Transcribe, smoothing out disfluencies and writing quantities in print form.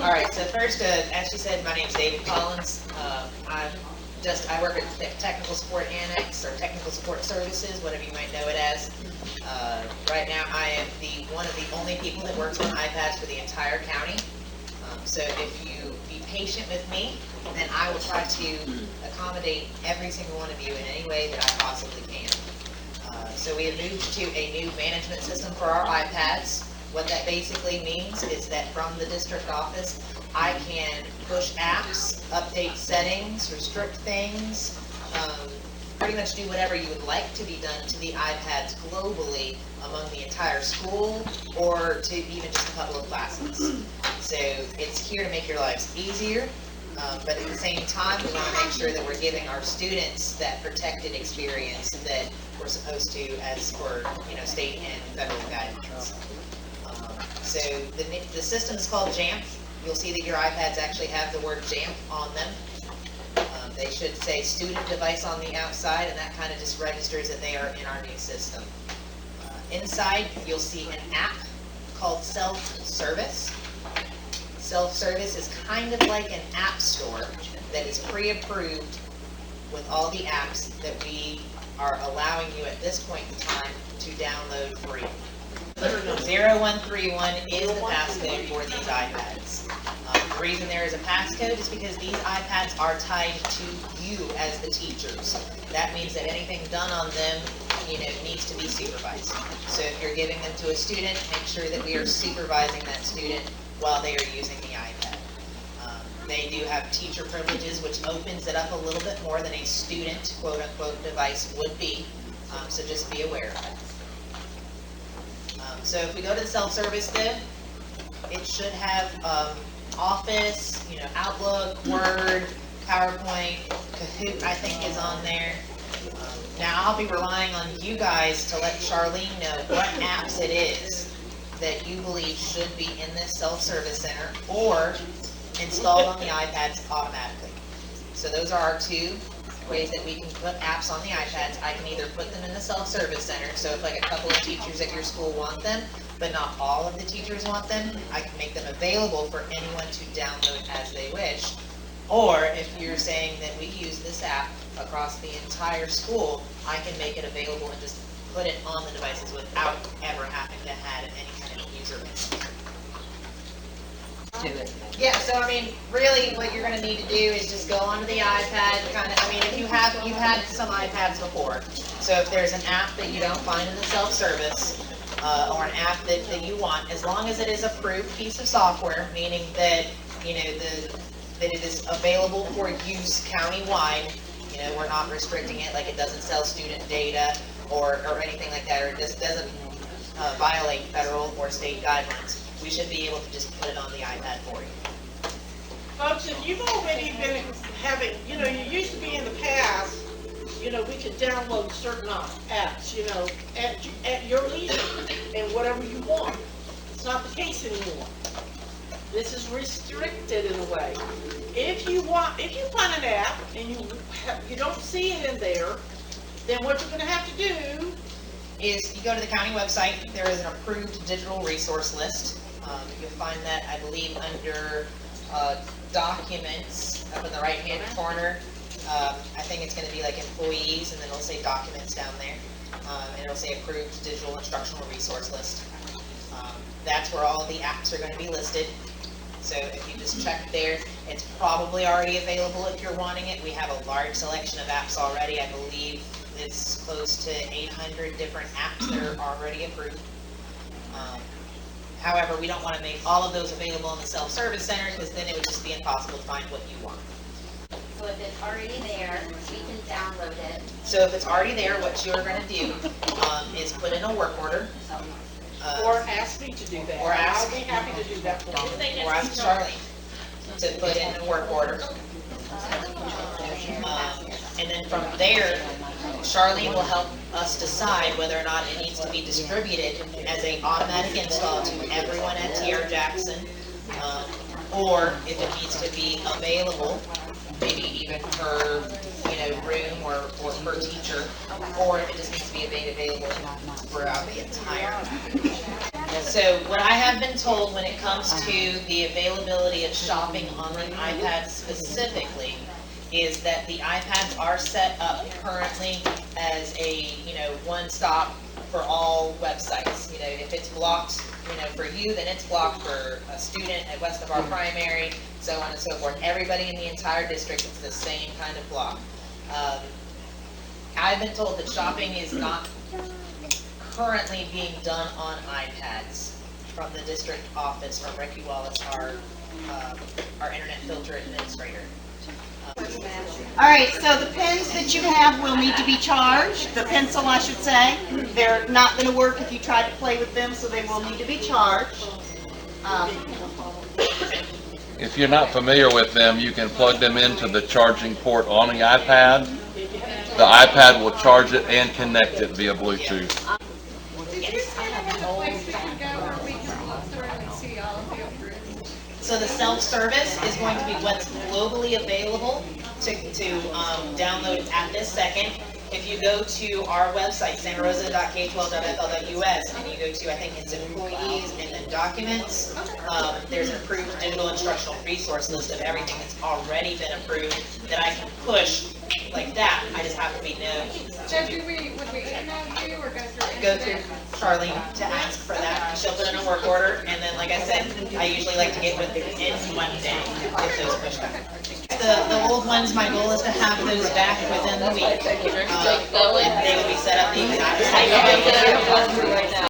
All right, so first, as she said, my name's David Collins. I work at the Technical Support Annex, or Technical Support Services, whatever you might know it as. Right now, I am one of the only people that works on iPads for the entire county. So if you be patient with me, then I will try to accommodate every single one of you in any way that I possibly can. So we have moved to a new management system for our iPads. What that basically means is that from the district office, I can push apps, update settings, restrict things, pretty much do whatever you would like to be done to the iPads globally among the entire school, or to even just a couple of classes. So it's here to make your lives easier, but at the same time, we want to make sure that we're giving our students that protected experience that we're supposed to, as for state and federal guidance. So the system is called JAMP. You'll see that your iPads actually have the word JAMP on them. They should say student device on the outside, and that kind of just registers that they are in our new system. Inside, you'll see an app called Self-Service. Self-Service is kind of like an app store that is pre-approved with all the apps that we are allowing you at this point in time to download free. 0131 is the passcode for these iPads. The reason there is a passcode is because these iPads are tied to you as the teachers. That means that anything done on them, needs to be supervised. So if you're giving them to a student, make sure that we are supervising that student while they are using the iPad. They do have teacher privileges, which opens it up a little bit more than a student, quote-unquote, device would be. So just be aware of it. So if we go to the self-service then, it should have Office, Outlook, Word, PowerPoint, Kahoot I think is on there. Now I'll be relying on you guys to let Charlene know what apps it is that you believe should be in this self-service center or installed on the iPads automatically. So those are our two ways that we can put apps on the iPads. I can either put them in the self-service center, so if like a couple of teachers at your school want them, but not all of the teachers want them, I can make them available for anyone to download as they wish. Or if you're saying that we use this app across the entire school, I can make it available and just put it on the devices without ever having to add any kind of user manager. Yeah, so really what you're going to need to do is just go onto the iPad, if you've had some iPads before. So if there's an app that you don't find in the self-service, or an app that you want, as long as it is an approved piece of software, meaning that, that it is available for use countywide, we're not restricting it, like it doesn't sell student data or anything like that, or it just doesn't violate federal or state guidelines. We should be able to just put it on the iPad for you. Folks, if you've already been having, you used to be in the past, we could download certain apps, at your leisure and whatever you want. It's not the case anymore. This is restricted in a way. If you find an app and you don't see it in there, then what you're going to have to do is you go to the county website. There is an approved digital resource list. You'll find that, I believe, under documents up in the right-hand corner. I think it's going to be like employees, and then it'll say documents down there. And it'll say approved digital instructional resource list. That's where all of the apps are going to be listed. So if you just check there, it's probably already available if you're wanting it. We have a large selection of apps already. I believe it's close to 800 different apps that are already approved. However, we don't want to make all of those available in the self-service center because then it would just be impossible to find what you want. So if it's already there, we can download it. So if it's already there, what you're going to do is put in a work order. Or ask me to do that. Or ask, I'll be happy to do that for you. Or ask Charlene to put in a work order. And then from there, Charlene will help us decide whether or not it needs to be distributed as an automatic install to everyone at TR Jackson, or if it needs to be available, maybe even per room or per teacher, or if it just needs to be available throughout the entire. So what I have been told when it comes to the availability of shopping on the iPad specifically is that the iPads are set up currently as a, one-stop for all websites. If it's blocked, for you, then it's blocked for a student at West of our primary, so on and so forth. Everybody in the entire district, it's the same kind of block. I've been told that shopping is not currently being done on iPads from the district office from Ricky Wallace, our internet filter administrator. All right, so the pens that you have will need to be charged, the pencil, I should say. They're not going to work if you try to play with them, so they will need to be charged. If you're not familiar with them, you can plug them into the charging port on the iPad. The iPad will charge it and connect it via Bluetooth. So the self-service is going to be what's globally available to download at this second. If you go to our website, santarosa.k12.fl.us, and you go to, I think it's employees and then documents, there's an approved digital instructional resource list of everything that's already been approved that I can push like that. I just have to be known. Jeff, would we email you or Go through Charlene to ask for that. She'll put in a work order, and then, like I said, I usually like to get with it in one day if those push back. The old ones, my goal is to have those back within the week. They will be set up the exact same way.